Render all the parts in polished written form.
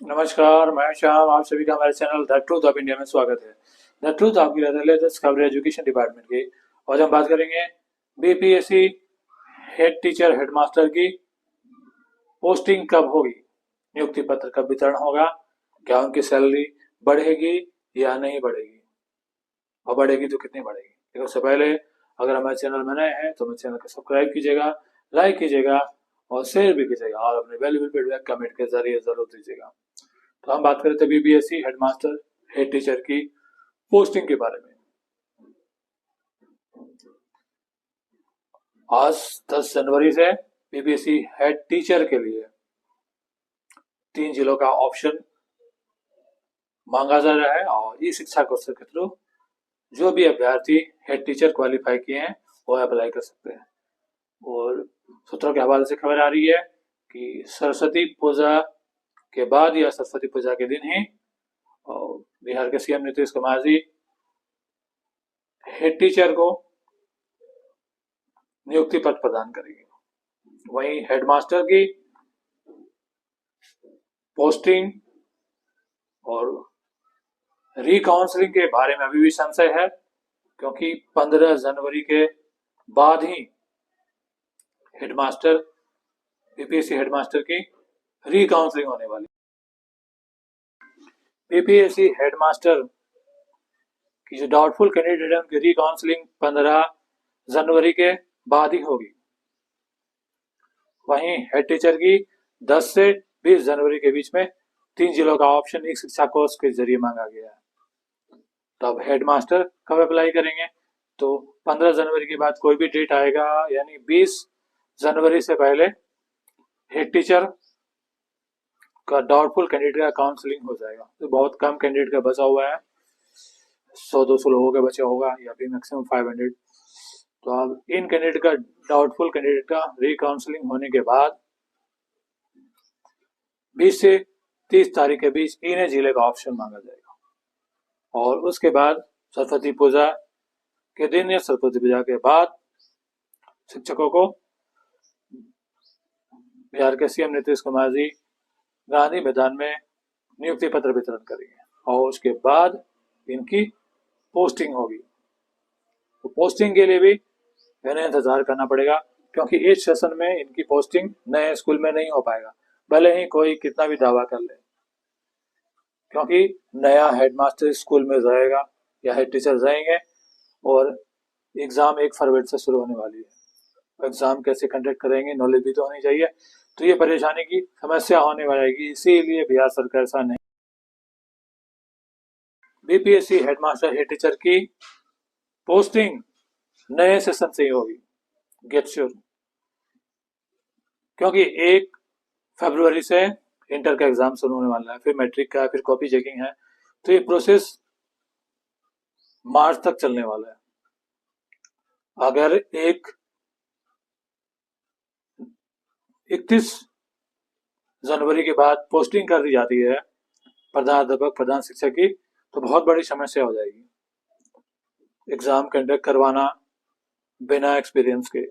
नमस्कार, मैं श्याम। आप सभी का हमारे channel the truth of India में स्वागत है। द ट्रूथ आपकी लेटेस्ट खबर एजुकेशन डिपार्टमेंट की। आज हम बात करेंगे बीपीएससी हेड टीचर हेडमास्टर की पोस्टिंग कब होगी, नियुक्ति पत्र कब वितरण होगा, क्या उनकी सैलरी बढ़ेगी या नहीं बढ़ेगी, और बढ़ेगी तो कितनी बढ़ेगी। लेकिन उससे पहले अगर हमारे चैनल में नए हैं तो हमारे चैनल को सब्सक्राइब कीजिएगा, लाइक कीजिएगा और शेयर भी कीजिएगा और अपने वैल्यूबल फीडबैक कमेंट के जरिए जरूर दीजिएगा। तो हम बात करें थे बीपीएससी हेडमास्टर हेड टीचर की पोस्टिंग के बारे में। आज 10 जनवरी से बीपीएससी हेड टीचर के लिए 3 जिलों का ऑप्शन मांगा जा रहा है और ई शिक्षा कोर्स के थ्रू जो भी अभ्यर्थी हेड टीचर क्वालिफाई किए हैं वो अप्लाई कर सकते हैं। और सूत्रों के हवाले से खबर आ रही है कि सरस्वती पूजा के बाद या सरस्वती पूजा के दिन ही बिहार के CM Nitish Kumar ji head teacher को नियुक्ति पत्र प्रदान करेंगे। वहीं हेडमास्टर की पोस्टिंग और रिकाउंसलिंग के बारे में अभी भी संशय है, क्योंकि 15 जनवरी के बाद ही हेडमास्टर बीपीएससी हेडमास्टर की रिकाउंसलिंग होने वाली। बीपीएससी हेडमास्टर की जो डाउटफुल कैंडिडेट है उनकी रिकाउंसलिंग 15 जनवरी के बाद ही होगी। वहीं हेड टीचर की 10 से 20 जनवरी के बीच में 3 जिलों का ऑप्शन एक शिक्षा कोर्स के जरिए मांगा गया है। तो अब हेडमास्टर कब अप्लाई करेंगे, तो 15 जनवरी के बाद कोई भी डेट आएगा, यानी 20 जनवरी से पहले हेड टीचर का डाउटफुल कैंडिडेट का काउंसलिंग हो जाएगा। तो बहुत कम कैंडिडेट का बचा हुआ है, 100-200 लोगों का बचा होगा या फिर मैक्सिमम 500। तो अब इन कैंडिडेट का डाउटफुल कैंडिडेट का रिकाउंसलिंग होने के बाद 20 से 30 तारीख के बीच इन्हें जिले का ऑप्शन मांगा जाएगा और उसके बाद सरस्वती पूजा के दिन या सरस्वती पूजा के बाद शिक्षकों को बिहार के सीएम नीतीश कुमार जी गांधी मैदान में नियुक्ति पत्र वितरण करेंगे और उसके बाद इनकी पोस्टिंग होगी। तो पोस्टिंग के लिए भी इन्हें इंतजार करना पड़ेगा, क्योंकि इस सेशन में इनकी पोस्टिंग नए स्कूल में नहीं हो पाएगा, भले ही कोई कितना भी दावा कर ले, क्योंकि नया हेडमास्टर स्कूल में जाएगा या हेड टीचर जाएंगे और एग्जाम 1 फरवरी से शुरू होने वाली है। एग्जाम कैसे कंडक्ट करेंगे, नॉलेज भी तो होनी चाहिए। तो ये परेशानी की समस्या होने वाली, इसीलिए बिहार सरकार ऐसा नहीं। बीपीएससी हेडमास्टर हेड टीचर की पोस्टिंग नए सेशन से ही होगी, गेट श्योर, क्योंकि 1 फरवरी से इंटर का एग्जाम शुरू होने वाला है, फिर मैट्रिक का, फिर कॉपी चेकिंग है। तो ये प्रोसेस मार्च तक चलने वाला है। अगर 31 जनवरी के बाद पोस्टिंग कर दी जाती है प्रधानाध्यापक प्रधान शिक्षक की, तो बहुत बड़ी समस्या हो जाएगी। एग्जाम कंडक्ट करवाना बिना एक्सपीरियंस के,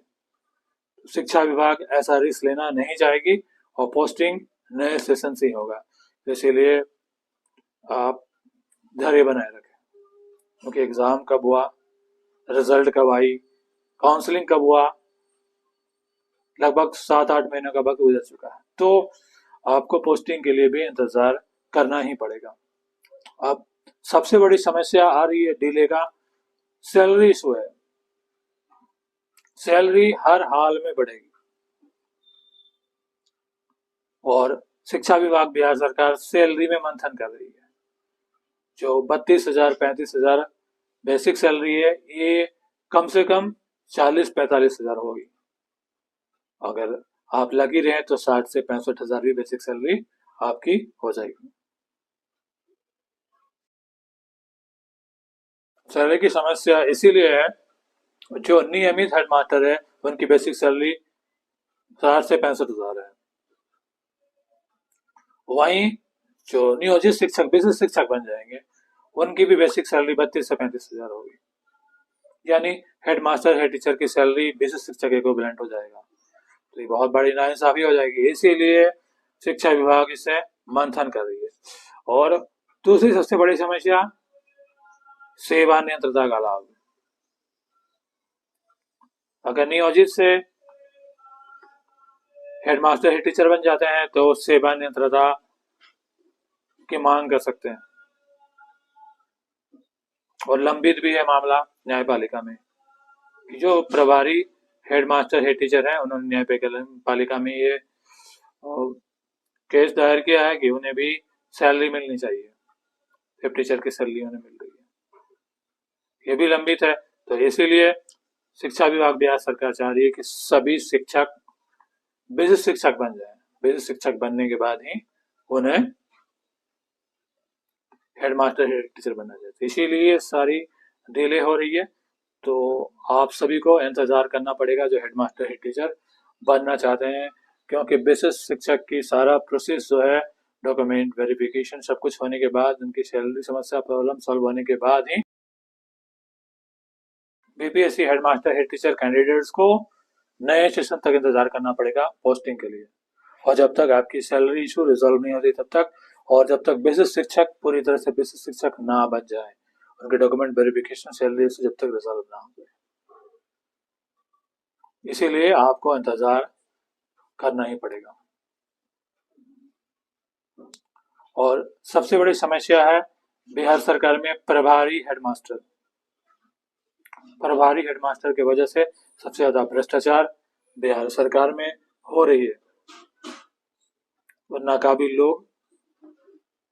शिक्षा विभाग ऐसा रिस्क लेना नहीं चाहेगी और पोस्टिंग नए सेशन से ही होगा। इसीलिए आप धैर्य बनाए रखें, क्योंकि एग्जाम कब हुआ, रिजल्ट कब आई, काउंसलिंग कब हुआ, लगभग 7-8 महीनों का वक्त गुजर चुका है। तो आपको पोस्टिंग के लिए भी इंतजार करना ही पड़ेगा। अब सबसे बड़ी समस्या आ रही है डिले का, सैलरी इशू है। सैलरी हर हाल में बढ़ेगी और शिक्षा विभाग बिहार सरकार सैलरी में मंथन कर रही है। जो 32,000 35,000 बेसिक सैलरी है, ये कम से कम 40-45,000 होगी। अगर आप लगी रहे तो 60 से 65,000 भी बेसिक सैलरी आपकी हो जाएगी। सैलरी की समस्या इसीलिए है, जो नियमित हेडमास्टर है उनकी बेसिक सैलरी 60 से 65,000 है। वहीं जो नियोजित शिक्षक विशिष्ट शिक्षक बन जाएंगे उनकी भी बेसिक सैलरी 32 से 35,000 होगी, यानी हेडमास्टर हेड टीचर की सैलरी विशिष्ट शिक्षक इक्विवेलेंट हो जाएगा। तो ये बहुत बड़ी नाइंसाफी हो जाएगी। इसीलिए शिक्षा विभाग इसे मंथन कर रही है। और दूसरी सबसे बड़ी समस्या सेवा नियंत्रता का लाभ। अगर नियोजित से हेडमास्टर हेड टीचर बन जाते हैं तो सेवा नियंत्रता की मांग कर सकते हैं। और लंबित भी है मामला न्यायपालिका में कि जो प्रभारी हेडमास्टर हेड टीचर हैं उन्होंने न्यायपालिका में ये केस दायर किया है कि उन्हें भी सैलरी मिलनी चाहिए। हेड टीचर की सैलरी उन्हें मिल रही है, ये भी लंबित है। तो इसीलिए शिक्षा विभाग बिहार सरकार चाह रही है कि सभी शिक्षक बेसिक शिक्षक बन जाए। बेसिक शिक्षक बनने के बाद ही उन्हें हेडमास्टर हेड टीचर बनना चाहिए। इसीलिए सारी डिले हो रही है। तो आप सभी को इंतजार करना पड़ेगा जो हेडमास्टर हेड टीचर बनना चाहते हैं, क्योंकि बेसिक शिक्षक की सारा प्रोसेस जो है डॉक्यूमेंट वेरिफिकेशन सब कुछ होने के बाद, उनकी सैलरी समस्या प्रॉब्लम सॉल्व होने के बाद ही BPSC headmaster head teacher candidates को नए सेशन तक इंतजार करना पड़ेगा पोस्टिंग के लिए। और जब तक आपकी सैलरी इशू रिजॉल्व नहीं होती तब तक, और जब तक बेसिक शिक्षक पूरी तरह से बेसिक शिक्षक ना बन जाए, उनके डॉक्यूमेंट वेरिफिकेशन सैलरी से जब तक रिजॉल्व ना हो जाए, इसीलिए आपको इंतजार करना ही पड़ेगा। और सबसे बड़ी समस्या है बिहार सरकार में प्रभारी हेडमास्टर। प्रभारी हेडमास्टर की वजह से सबसे ज्यादा भ्रष्टाचार बिहार सरकार में हो रही है और नाकाबिल लोग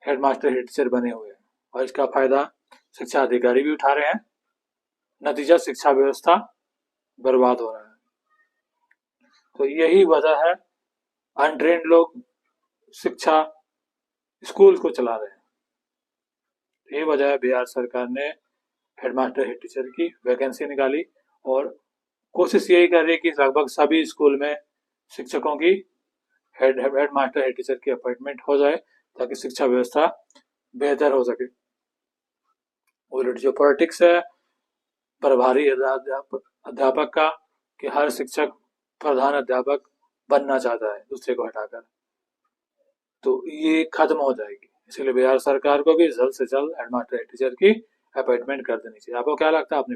हेडमास्टर हेड टीचर बने हुए हैं और इसका फायदा शिक्षा अधिकारी भी उठा रहे हैं। नतीजा शिक्षा व्यवस्था बर्बाद हो रहा है। तो यही वजह है अनट्रेंड लोग शिक्षा स्कूल को चला रहे हैं। ये वजह है बिहार सरकार ने हेडमास्टर हेड टीचर की वैकेंसी निकाली और कोशिश यही कर रही है कि लगभग सभी स्कूल में शिक्षकों की हेडमास्टर हेड टीचर की अपॉइंटमेंट हो जाए ताकि शिक्षा व्यवस्था बेहतर हो सके। और जो पॉलिटिक्स है प्रभारी अध्यापक का कि हर शिक्षक प्रधान अध्यापक बनना चाहता है दूसरे को हटाकर, तो ये खत्म हो जाएगी। इसलिए बिहार सरकार को भी जल्द से जल्द हेडमास्टर हेड टीचर की अपॉइंटमेंट कर देनी चाहिए। आपको क्या लगता है? आपने